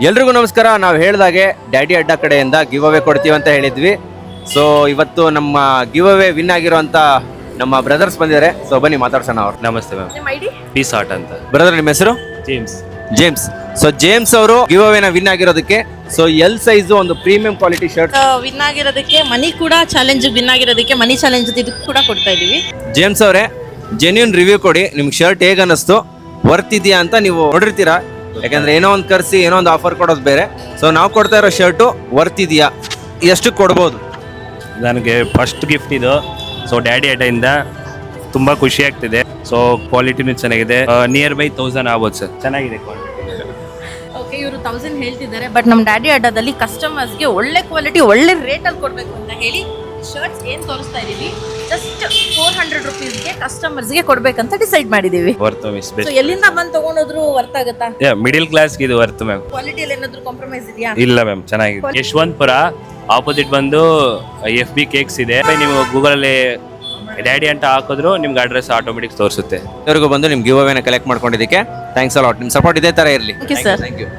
ಎಲ್ರಿಗೂ ನಮಸ್ಕಾರ. ನಾವು ಹೇಳಿದಾಗೆ ಡ್ಯಾಡಿ ಅಡ್ಡ ಕಡೆಯಿಂದ ಗಿವ್ ಅವೇ ಕೊಡ್ತೀವಿ ಅಂತ ಹೇಳಿದ್ವಿ. ಸೊ ಇವತ್ತು ನಮ್ಮ ಗಿವ್ ಅವೇ ವಿನ್ ಆಗಿರುವಂತ ನಮ್ಮ ಬ್ರದರ್ಸ್ ಬಂದಿದ್ದಾರೆ. ಸೊ ಬನ್ನಿ ಮಾತಾಡ್ಸೋಣ ಅವ್ರು. ನಮಸ್ತೆ ಮ್ಯಾಮ್. ನಿಮ್ಮ ಐಡಿ ಪೀಸ್ ಆರ್ಟ್ ಅಂತ. ಬ್ರದರ್, ನಿಮ್ಮ ಹೆಸರು? ಜೇಮ್ಸ್. ಸೊ ಜೇಮ್ಸ್ ಅವರು ಗಿವ್ ಅವೇನ ವಿನ್ ಆಗಿರೋದಕ್ಕೆ ಸೊ ಎಲ್ ಸೈಜ್ ಒಂದು ಪ್ರೀಮಿಯಂ ಕ್ವಾಲಿಟಿ ಶರ್ಟ್ ವಿನ್ ಆಗಿರೋದಕ್ಕೆ ಮನಿ ಕೂಡ ಚಾಲೆಂಜ್ ವಿನ್ ಆಗಿರೋದಕ್ಕೆ ಮನಿ ಚಾಲೆಂಜ್ ಇದು ಕೂಡ ಕೊಡ್ತಾ ಇದೀವಿ. ಜೇಮ್ಸ್ ಅವರೇ, ಜೆನ್ಯೂನ್ ರಿವ್ಯೂ ಕೊಡಿ. ನಿಮ್ಗೆ ಶರ್ಟ್ ಹೇಗೆ ಅನ್ನಿಸ್ತು, ವರ್ತ್ ಇದೆಯಾ ಅಂತ ನೀವು ನೋಡಿರ್ತೀರಾ. ಯಾಕಂದ್ರೆ ಏನೋ ಒಂದು ಕರ್ಸಿ ಏನೋ ಒಂದು ಆಫರ್ ಕೊಡೋದು ಬೇರೆ. ಸೊ ನಾವು ಕೊಡ್ತಾ ಇರೋ ಶರ್ಟು ವರ್ತ್ ಇದೆಯಾ, ಎಷ್ಟು ಕೊಡ್ಬೋದು? ನನಗೆ ಫಸ್ಟ್ ಗಿಫ್ಟ್ ಇದು. ಸೊ ಡ್ಯಾಡಿ ಅಡ್ಡೆಯಿಂದ ತುಂಬ ಖುಷಿ ಆಗ್ತಿದೆ. ಸೊ ಕ್ವಾಲಿಟಿನೂ ಚೆನ್ನಾಗಿದೆ. ನಿಯರ್ ಬೈ 1000 ಆಗ್ಬೋದು ಸರ್. ಚೆನ್ನಾಗಿದೆ ಕ್ವಾಲಿಟಿ. ಓಕೆ, ಇವರು 1000 ಹೇಳ್ತಿದ್ದಾರೆ, ಬಟ್ ನಮ್ಮ ಡ್ಯಾಡಿ ಅಡ್ಡದಲ್ಲಿ ಕಸ್ಟಮರ್ಸ್ಗೆ ಒಳ್ಳೆ ಕ್ವಾಲಿಟಿ ಒಳ್ಳೆ ರೇಟಲ್ಲಿ ಕೊಡಬೇಕು ಅಂತ ಹೇಳಿ ಶರ್ಟ್ಸ್ ಏನು ತೋರಿಸ್ತಾ ಇದೀವಿ ಜಸ್ಟ್ 400 ರುಪೀಸ್ಗೆ ಕಸ್ಟಮರ್ಸ್ಗೆ ಕೊಡ್ಬೇಕಂತ ಡಿಸೈಡ್ ಮಾಡಿದೀವಿ. ವರ್ತು ಮಿಸ್ ಸೊ ಬೆಸ್ಟ್. ಎಲ್ಲಿಂದ ಬಂದು ತಗೊಂಡೋದ್ರು ವರ್ತ್ ಆಗುತ್ತಾ? ಮಿಡಿಲ್ ಕ್ಲಾಸ್ಗೆ ಇದು ವರ್ತು ಮ್ಯಾಮ್. ಕ್ವಾಲಿಟಿಯಲ್ಲಿ ಏನಾದ್ರು ಕಾಂಪ್ರಮೈಸ್ ಇದೆಯಾ? ಇಲ್ಲ ಮ್ಯಾಮ್, ಚೆನ್ನಾಗಿದೆ. ಯಶವಂತಪುರ ಆಪೋಸಿಟ್ ಬಂದು FB ಕೇಕ್ಸ್ ಇದೆ. ನೀವು ಗೂಗಲಲ್ಲಿ ಡ್ಯಾಡಿ ಅಂತ ಹಾಕಿದ್ರು ನಿಮ್ಗೆ ಅಡ್ರೆಸ್ ಆಟೋಮೆಟಿಕ್ ತೋರಿಸುತ್ತೆ. ಇವರಿಗೂ ಬಂದು ನಿಮ್ ಗಿವ್ ಅವೇನ ಕಲೆಕ್ಟ್ ಮಾಡ್ಕೊಂಡಿದ್ದಕ್ಕೆ ಥ್ಯಾಂಕ್ಸ್ ಅಲಾಟ್. ನಿಮ್ಮ ಸಪೋರ್ಟ್ ಇದೇ ತರ ಇರಲಿ. Thank you, sir. Thank you.